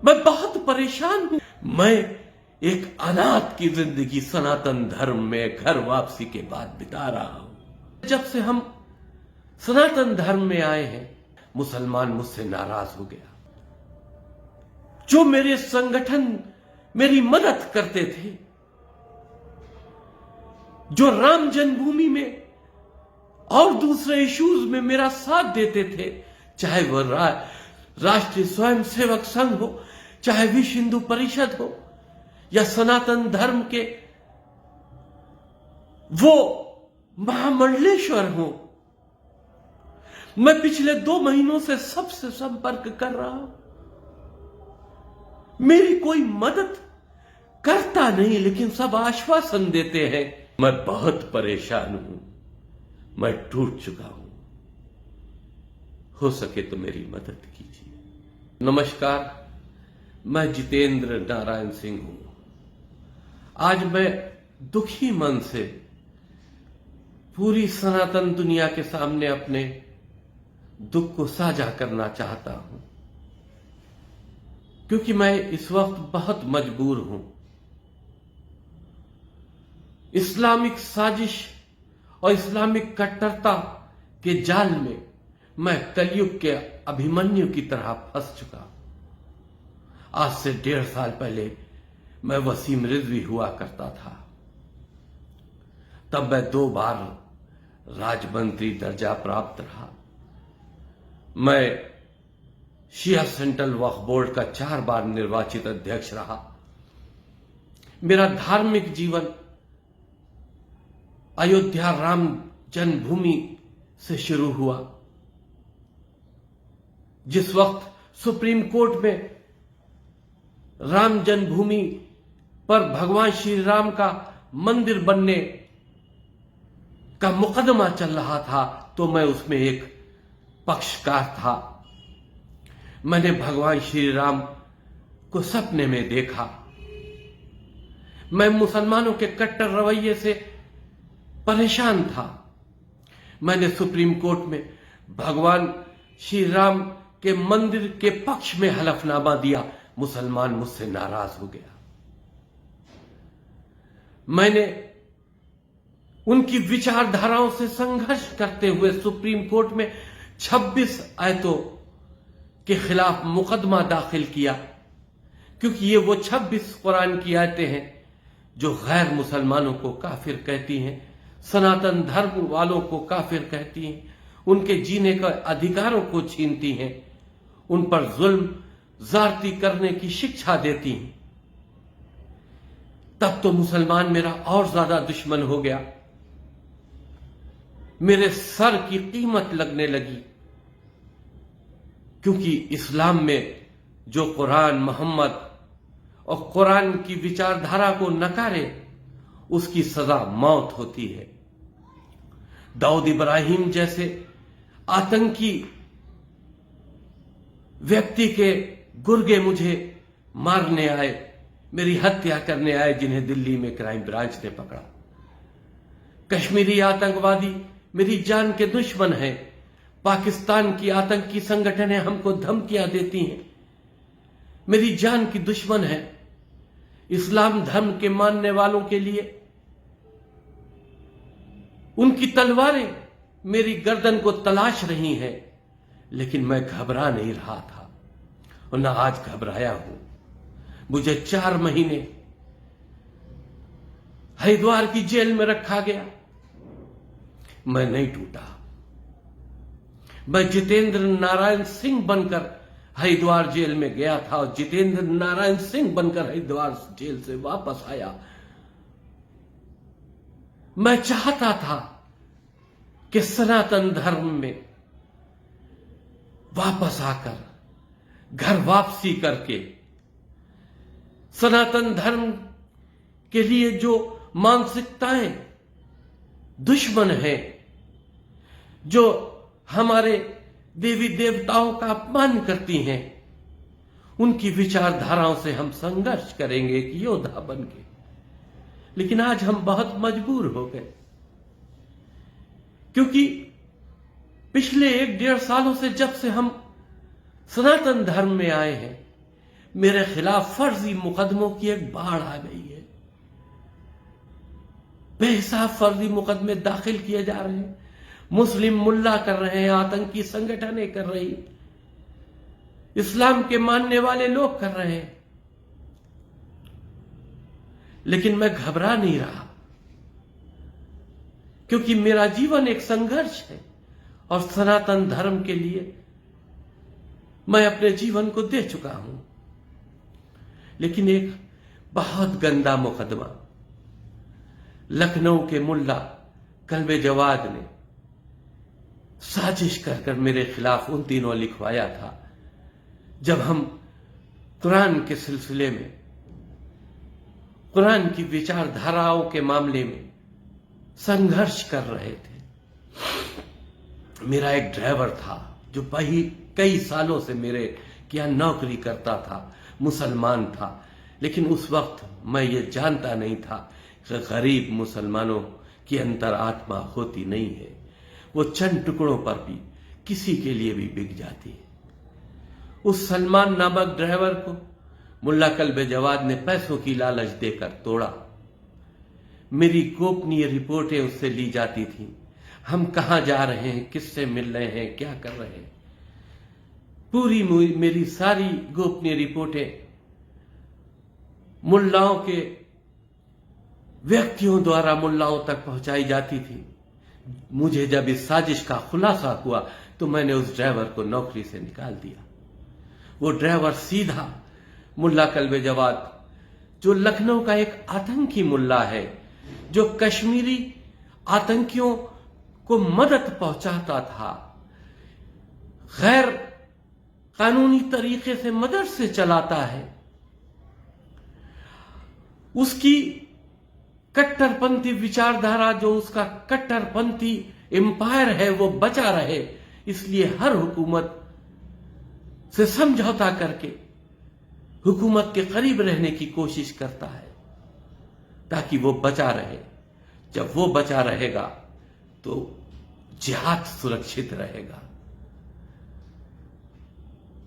मैं बहुत परेशान हूं। मैं एक अनाथ की जिंदगी सनातन धर्म में घर वापसी के बाद बिता रहा हूं। जब से हम सनातन धर्म में आए हैं, मुसलमान मुझसे नाराज हो गया। जो मेरे संगठन मेरी मदद करते थे, जो राम जन्मभूमि में और दूसरे इश्यूज में मेरा साथ देते थे, चाहे वह राष्ट्रीय स्वयंसेवक संघ हो, चाहे विश्व हिंदू परिषद हो, या सनातन धर्म के वो महामंडलेश्वर हो, मैं पिछले 2 महीनों से सबसे संपर्क कर रहा हूं। मेरी कोई मदद करता नहीं, लेकिन सब आश्वासन देते हैं। मैं बहुत परेशान हूं, मैं टूट चुका हूं। हो सके तो मेरी मदद कीजिए। नमस्कार, मैं जितेंद्र नारायण सिंह हूं। आज मैं दुखी मन से पूरी सनातन दुनिया के सामने अपने दुख को साझा करना चाहता हूं, क्योंकि मैं इस वक्त बहुत मजबूर हूं। इस्लामिक साजिश और इस्लामिक कट्टरता के जाल में मैं कलयुग के अभिमन्यु की तरह फंस चुका। आज से 1.5 साल पहले मैं वसीम रिजवी हुआ करता था। तब मैं 2 बार राजमंत्री दर्जा प्राप्त रहा। मैं शिया सेंट्रल वक्फ बोर्ड का 4 बार निर्वाचित अध्यक्ष रहा। मेरा धार्मिक जीवन अयोध्या राम जन्मभूमि से शुरू हुआ। जिस वक्त सुप्रीम कोर्ट में राम जन्मभूमि पर भगवान श्री राम का मंदिर बनने का मुकदमा चल रहा था, तो मैं उसमें एक पक्षकार था। मैंने भगवान श्री राम को सपने में देखा। मैं मुसलमानों के कट्टर रवैये से परेशान था। मैंने सुप्रीम कोर्ट में भगवान श्री राम के मंदिर के पक्ष में हलफनामा दिया। मुसलमान मुझसे नाराज हो गया। मैंने उनकी विचारधाराओं से संघर्ष करते हुए सुप्रीम कोर्ट में 26 आयतों के खिलाफ मुकदमा दाखिल किया, क्योंकि ये वो 26 कुरान की आयतें हैं जो गैर मुसलमानों को काफिर कहती हैं, सनातन धर्म वालों को काफिर कहती हैं, उनके जीने का अधिकारों को छीनती हैं, उन पर जुल्म जारती करने की शिक्षा देती हैं। तब तो मुसलमान मेरा और ज्यादा दुश्मन हो गया। मेरे सर की कीमत लगने लगी, क्योंकि इस्लाम में जो कुरान मोहम्मद और कुरान की विचारधारा को नकारे, उसकी सजा मौत होती है। दाऊद इब्राहिम जैसे आतंकी व्यक्ति के गुर्गे मुझे मारने आए, मेरी हत्या करने आए, जिन्हें दिल्ली में क्राइम ब्रांच ने पकड़ा। कश्मीरी आतंकवादी मेरी जान के दुश्मन हैं। पाकिस्तान की आतंकी संगठनें हमको धमकियां देती हैं, मेरी जान की दुश्मन है। इस्लाम धर्म के मानने वालों के लिए उनकी तलवारें मेरी गर्दन को तलाश रही हैं, लेकिन मैं घबरा नहीं रहा था और न आज घबराया हूं। मुझे 4 महीने हरिद्वार की जेल में रखा गया। मैं नहीं टूटा। मैं जितेंद्र नारायण सिंह बनकर हरिद्वार जेल में गया था और जितेंद्र नारायण सिंह बनकर हरिद्वार जेल से वापस आया। मैं चाहता था कि सनातन धर्म में वापस आकर घर वापसी करके सनातन धर्म के लिए जो मानसिकताएं दुश्मन हैं, जो हमारे देवी देवताओं का अपमान करती हैं, उनकी विचारधाराओं से हम संघर्ष करेंगे एक योद्धा बन के। लेकिन आज हम बहुत मजबूर हो गए, क्योंकि पिछले 1-1.5 सालों से जब से हम सनातन धर्म में आए हैं, मेरे खिलाफ फर्जी मुकदमों की एक बाढ़ आ गई है। बेहिसाब फर्जी मुकदमे दाखिल किए जा रहे हैं, मुस्लिम मुल्ला कर रहे हैं, आतंकी संगठनें कर रही, इस्लाम के मानने वाले लोग कर रहे हैं। लेकिन मैं घबरा नहीं रहा, क्योंकि मेरा जीवन एक संघर्ष है और सनातन धर्म के लिए मैं अपने जीवन को दे चुका हूं। लेकिन एक बहुत गंदा मुकदमा लखनऊ के मुल्ला कल्बे जवाद ने साजिश कर कर मेरे खिलाफ उन दिनों लिखवाया था, जब हम कुरान के सिलसिले में, कुरान की विचारधाराओं के मामले में संघर्ष कर रहे थे। मेरा एक ड्राइवर था जो कई सालों से मेरे यहाँ नौकरी करता था, मुसलमान था, लेकिन उस वक्त मैं ये जानता नहीं था कि गरीब मुसलमानों की अंतरात्मा होती नहीं है, वो चंद टुकड़ों पर भी किसी के लिए भी बिक जाती है। उस सलमान नामक ड्राइवर को मुल्ला कल्बे जवाद ने पैसों की लालच देकर तोड़ा। मेरी गोपनीय रिपोर्टें उससे ली जाती थीं, हम कहां जा रहे हैं, किससे मिल रहे हैं, क्या कर रहे हैं, पूरी मेरी सारी गोपनीय रिपोर्टें मुल्लाओं के व्यक्तियों द्वारा मुल्लाओं तक पहुंचाई जाती थी। मुझे जब इस साजिश का खुलासा हुआ तो मैंने उस ड्राइवर को नौकरी से निकाल दिया। वो ड्राइवर सीधा मुल्ला कल्बे जवाद, जो लखनऊ का एक आतंकी मुल्ला है, जो कश्मीरी आतंकियों को मदद पहुंचाता था, गैर कानूनी तरीके से मदरसे चलाता है, उसकी कट्टरपंथी विचारधारा, जो उसका कट्टरपंथी एम्पायर है, वो बचा रहे, इसलिए हर हुकूमत से समझौता करके हुकूमत के करीब रहने की कोशिश करता है ताकि वो बचा रहे। जब वो बचा रहेगा तो जिहाद सुरक्षित रहेगा।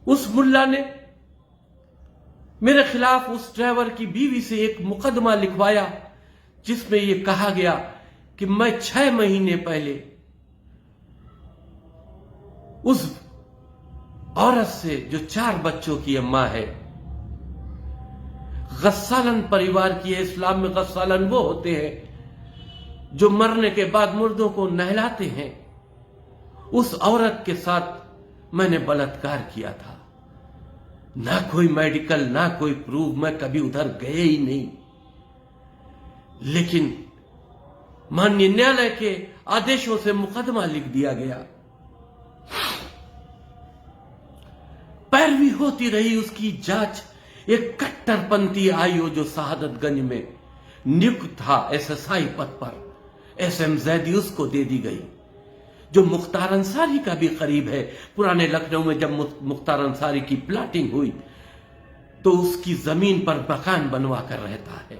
उस मुल्ला ने मेरे खिलाफ उस ड्राइवर की बीवी से एक मुकदमा लिखवाया, जिसमें यह कहा गया कि मैं 6 महीने पहले उस औरत से, जो 4 बच्चों की अम्मा है, गस्सालन परिवार की है। इस्लाम में गस्सालन वो होते हैं जो मरने के बाद मुर्दों को नहलाते हैं। उस औरत के साथ मैंने बलात्कार किया था। ना कोई मेडिकल, ना कोई प्रूफ, मैं कभी उधर गए ही नहीं। लेकिन माननीय न्यायालय के आदेशों से मुकदमा लिख दिया गया। पैरवी होती रही उसकी जांच। एक कट्टरपंथी आईओ जो शहादतगंज में नियुक्त था एसएसआई पद पर, एसएम जैदी, उसको दे दी गई, जो मुख्तार अंसारी का भी करीब है। पुराने लखनऊ में जब मुख्तार अंसारी की प्लाटिंग हुई तो उसकी जमीन पर मकान बनवा कर रहता है।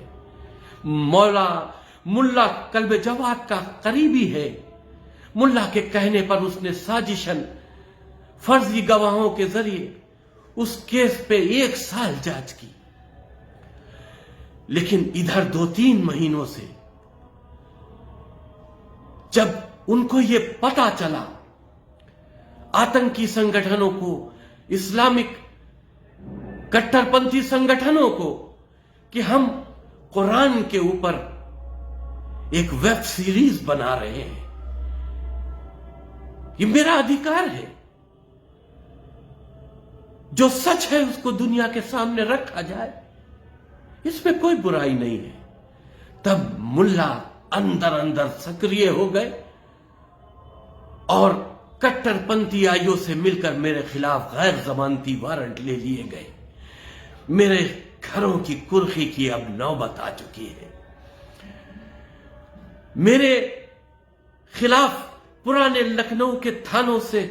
मुल्ला कल्बे जवाद का करीबी है। मुल्ला के कहने पर उसने साजिशन फर्जी गवाहों के जरिए उस केस पे 1 साल जांच की। लेकिन इधर 2-3 महीनों से जब उनको यह पता चला, आतंकी संगठनों को, इस्लामिक कट्टरपंथी संगठनों को, कि हम कुरान के ऊपर एक वेब सीरीज बना रहे हैं, ये मेरा अधिकार है, जो सच है उसको दुनिया के सामने रखा जाए, इसमें कोई बुराई नहीं है। तब मुल्ला अंदर अंदर सक्रिय हो गए और कट्टरपंथी आईओ से मिलकर मेरे खिलाफ गैर जमानती वारंट ले लिए गए। मेरे घरों की कुर्की की अब नौबत आ चुकी है। मेरे खिलाफ पुराने लखनऊ के थानों से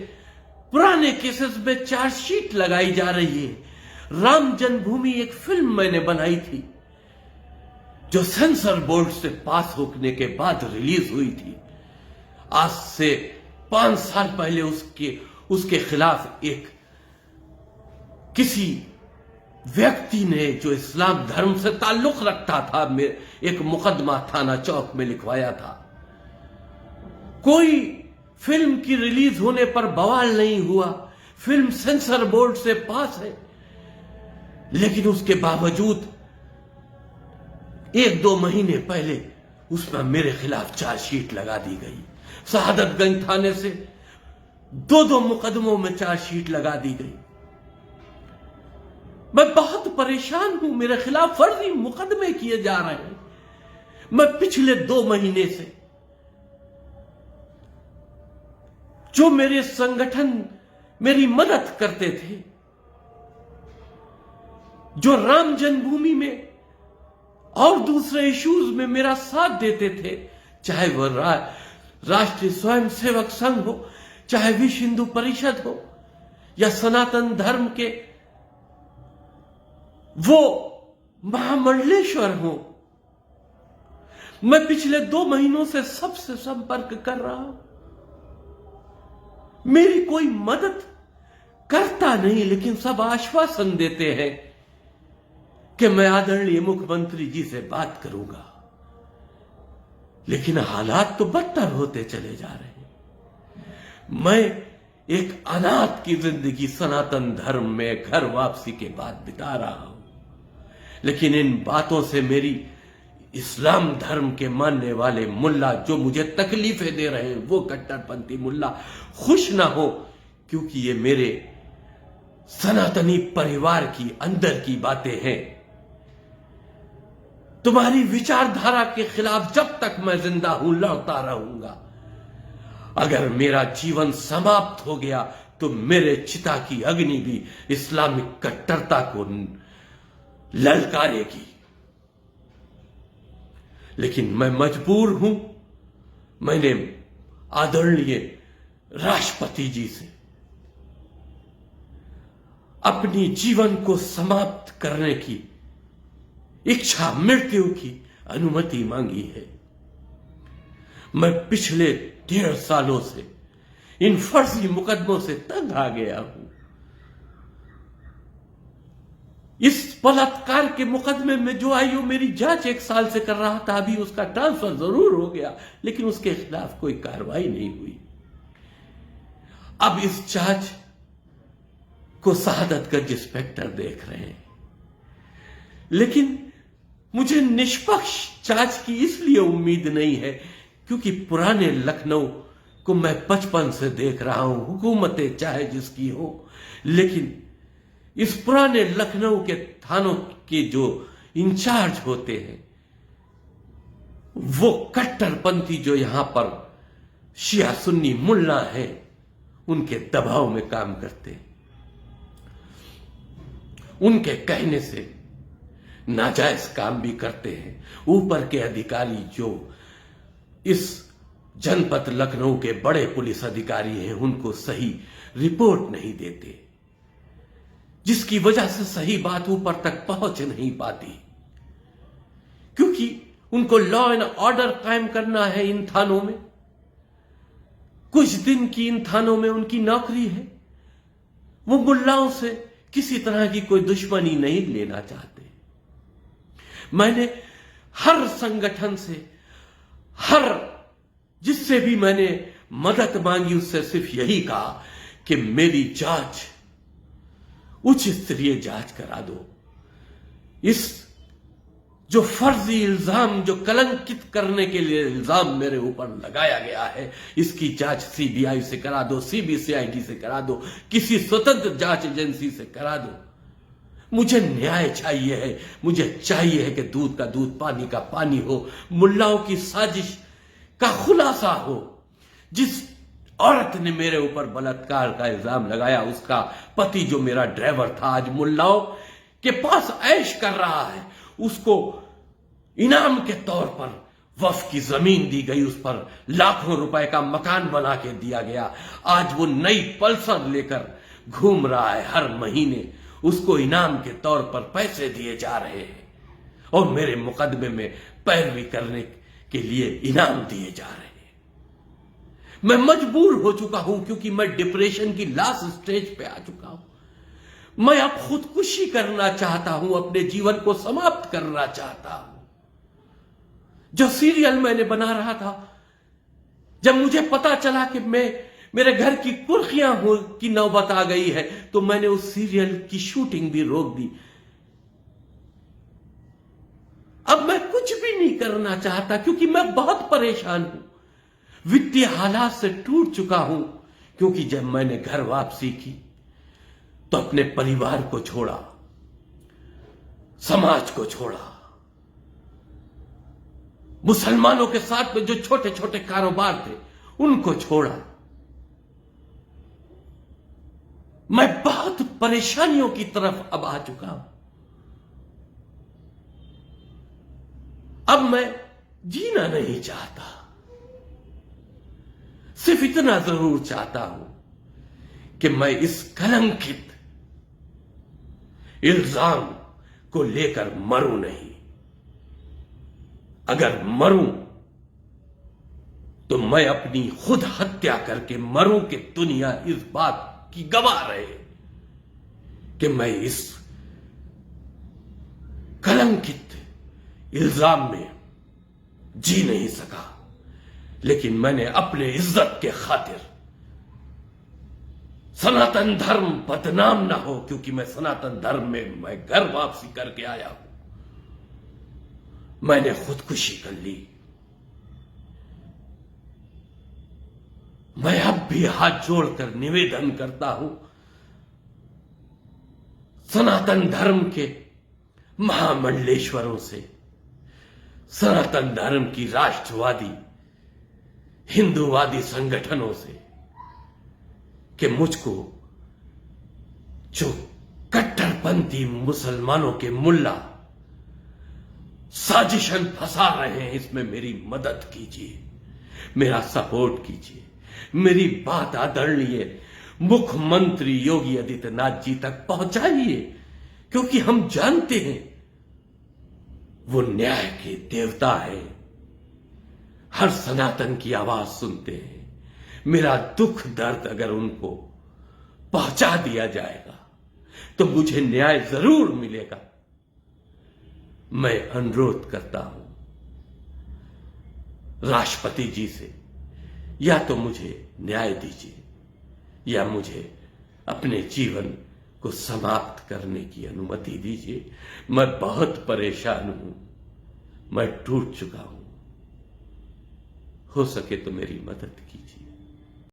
पुराने केसेस में चार्जशीट लगाई जा रही है। राम जन्मभूमि एक फिल्म मैंने बनाई थी जो सेंसर बोर्ड से पास होने के बाद रिलीज हुई थी। आज से 5 साल पहले उसके खिलाफ एक किसी व्यक्ति ने जो इस्लाम धर्म से ताल्लुक रखता था एक मुकदमा थाना चौक में लिखवाया था। कोई फिल्म की रिलीज होने पर बवाल नहीं हुआ, फिल्म सेंसर बोर्ड से पास है, लेकिन उसके बावजूद 1-2 महीने पहले उसमें मेरे खिलाफ चार्जशीट लगा दी गई। शहादतगंज थाने से 2-2 मुकदमों में चार्जशीट लगा दी गई। मैं बहुत परेशान हूं, मेरे खिलाफ फर्जी मुकदमे किए जा रहे हैं। मैं पिछले 2 महीने से जो मेरे संगठन मेरी मदद करते थे, जो राम जन्मभूमि में और दूसरे इश्यूज में मेरा साथ देते थे, चाहे वह राष्ट्रीय स्वयंसेवक संघ हो, चाहे विश्व हिंदू परिषद हो, या सनातन धर्म के वो महामंडलेश्वर हो, मैं पिछले 2 महीनों से सबसे संपर्क कर रहा हूं। मेरी कोई मदद करता नहीं, लेकिन सब आश्वासन देते हैं कि मैं आदरणीय मुख्यमंत्री जी से बात करूंगा, लेकिन हालात तो बदतर होते चले जा रहे हैं। मैं एक अनाथ की जिंदगी सनातन धर्म में घर वापसी के बाद बिता रहा हूं, लेकिन इन बातों से मेरी इस्लाम धर्म के मानने वाले मुल्ला जो मुझे तकलीफें दे रहे हैं, वो कट्टरपंथी मुल्ला खुश ना हो, क्योंकि ये मेरे सनातनी परिवार की अंदर की बातें हैं। तुम्हारी विचारधारा के खिलाफ जब तक मैं जिंदा हूं लड़ता रहूंगा। अगर मेरा जीवन समाप्त हो गया तो मेरे चिता की अग्नि भी इस्लामिक कट्टरता को ललकारेगी। लेकिन मैं मजबूर हूं। मैंने आदरणीय राष्ट्रपति जी से अपनी जीवन को समाप्त करने की इच्छा, मृत्यु की अनुमति मांगी है। मैं पिछले 1.5 सालों से इन फर्जी मुकदमों से तंग आ गया हूं। इस बलात्कार के मुकदमे में जो आईओ मेरी जांच 1 साल से कर रहा था, अभी उसका ट्रांसफर जरूर हो गया, लेकिन उसके खिलाफ कोई कार्रवाई नहीं हुई। अब इस जांच को शहादतगंज इंस्पेक्टर देख रहे हैं, लेकिन मुझे निष्पक्ष जांच की इसलिए उम्मीद नहीं है क्योंकि पुराने लखनऊ को मैं बचपन से देख रहा हूं, हुकूमतें चाहे जिसकी हो, लेकिन इस पुराने लखनऊ के थानों के जो इंचार्ज होते हैं वो कट्टरपंथी जो यहां पर शिया सुन्नी मुल्ला है, उनके दबाव में काम करते हैं। उनके कहने से नाजायज काम भी करते हैं। ऊपर के अधिकारी जो इस जनपद लखनऊ के बड़े पुलिस अधिकारी हैं, उनको सही रिपोर्ट नहीं देते, जिसकी वजह से सही बात ऊपर तक पहुंच नहीं पाती, क्योंकि उनको लॉ एंड ऑर्डर कायम करना है इन थानों में। कुछ दिन की इन थानों में उनकी नौकरी है। वो मुल्लाओं से किसी तरह की कोई दुश्मनी नहीं लेना चाहते। मैंने हर संगठन से, हर जिससे भी मैंने मदद मांगी, उससे सिर्फ यही कहा कि मेरी जांच, उच्च स्तरीय जांच करा दो। इस जो फर्जी इल्जाम, जो कलंकित करने के लिए इल्जाम मेरे ऊपर लगाया गया है, इसकी जांच सीबीआई से करा दो, सीबीसीआईडी से करा दो, किसी स्वतंत्र जांच एजेंसी से करा दो। मुझे न्याय चाहिए है। मुझे चाहिए है कि दूध का दूध, पानी का पानी हो, मुल्लाओं की साजिश का खुलासा हो। जिस औरत ने मेरे ऊपर बलात्कार का इल्जाम लगाया, उसका पति जो मेरा ड्राइवर था, आज मुल्लाओं के पास ऐश कर रहा है। उसको इनाम के तौर पर वक्फ की जमीन दी गई, उस पर लाखों रुपए का मकान बना के दिया गया। आज वो नई पल्सर लेकर घूम रहा है। हर महीने उसको इनाम के तौर पर पैसे दिए जा रहे हैं और मेरे मुकदमे में पैरवी करने के लिए इनाम दिए जा रहे हैं। मैं मजबूर हो चुका हूं, क्योंकि मैं डिप्रेशन की लास्ट स्टेज पे आ चुका हूं। मैं अब खुदकुशी करना चाहता हूं, अपने जीवन को समाप्त करना चाहता हूं। जो सीरियल मैंने बना रहा था, जब मुझे पता चला कि मेरे घर की कुर्सियां की नौबत आ गई है, तो मैंने उस सीरियल की शूटिंग भी रोक दी। अब मैं कुछ भी नहीं करना चाहता, क्योंकि मैं बहुत परेशान हूं, वित्तीय हालात से टूट चुका हूं। क्योंकि जब मैंने घर वापसी की तो अपने परिवार को छोड़ा, समाज को छोड़ा, मुसलमानों के साथ में जो छोटे छोटे कारोबार थे उनको छोड़ा। मैं बहुत परेशानियों की तरफ अब आ चुका हूं। अब मैं जीना नहीं चाहता, सिर्फ इतना जरूर चाहता हूं कि मैं इस कलंकित इल्जाम को लेकर मरूं नहीं। अगर मरूं तो मैं अपनी खुद हत्या करके मरूं कि दुनिया इस बात की गवाह रहे कि मैं इस कलंकित इल्जाम में जी नहीं सका। लेकिन मैंने अपने इज्जत के खातिर, सनातन धर्म बदनाम ना हो, क्योंकि मैं सनातन धर्म में मैं घर वापसी करके आया हूं, मैंने खुदकुशी कर ली। मैं अब भी हाथ जोड़कर निवेदन करता हूं सनातन धर्म के महामंडलेश्वरों से, सनातन धर्म की राष्ट्रवादी हिंदूवादी संगठनों से, कि मुझको जो कट्टरपंथी मुसलमानों के मुल्ला साजिशन फंसा रहे हैं, इसमें मेरी मदद कीजिए, मेरा सपोर्ट कीजिए। मेरी बात आदरणीय मुख्यमंत्री योगी आदित्यनाथ जी तक पहुंचाइए, क्योंकि हम जानते हैं वो न्याय के देवता है, हर सनातन की आवाज सुनते हैं। मेरा दुख दर्द अगर उनको पहुंचा दिया जाएगा तो मुझे न्याय जरूर मिलेगा। मैं अनुरोध करता हूं राष्ट्रपति जी से, या तो मुझे न्याय दीजिए या मुझे अपने जीवन को समाप्त करने की अनुमति दीजिए। मैं बहुत परेशान हूं, मैं टूट चुका हूं। हो सके तो मेरी मदद कीजिए।